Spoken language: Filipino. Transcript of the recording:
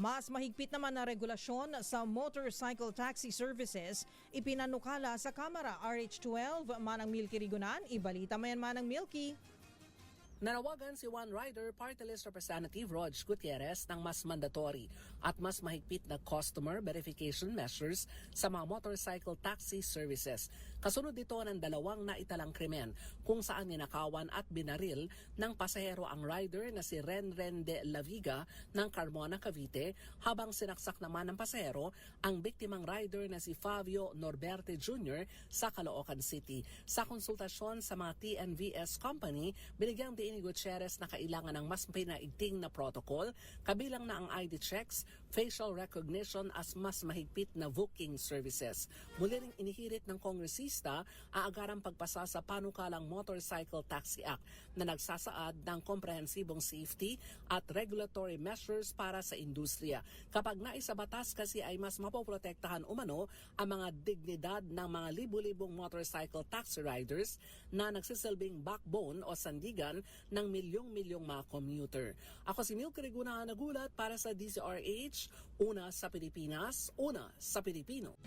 Mas mahigpit naman na regulasyon sa motorcycle taxi services ipinanukala sa Kamara. RH12, Manang Milky Rigunan, ibalita mayan Manang Milky. Nanawagan si One Rider Party List Representative Rog Gutierrez ng mas mandatory at mas mahigpit na customer verification measures sa mga motorcycle taxi services. Kasunod dito ng dalawang naitalang krimen kung saan ninakawan at binaril ng pasahero ang rider na si Renren de la Viga ng Carmona, Cavite, habang sinaksak naman ng pasahero ang biktimang rider na si Fabio Norberte Jr. sa Caloocan City. Sa konsultasyon sa mga TNVS company, binigyang ni Gutierrez na kailangan ng mas pinaigting na protocol, kabilang na ang ID checks, facial recognition as mas mahigpit na booking services. Muli ring inihirit ng kongresista ang agarang pagpasa sa panukalang Motorcycle Taxi Act na nagsasaad ng komprehensibong safety at regulatory measures para sa industriya. Kapag naisabatas kasi ay mas mapoprotektahan umano ang mga dignidad ng mga libu-libong motorcycle taxi riders na nagsisilbing backbone o sandigan ng milyong-milyong mga commuter. Ako si Milky Rigunan, nagulat para sa DZRH, una sa Pilipinas, una sa Pilipino.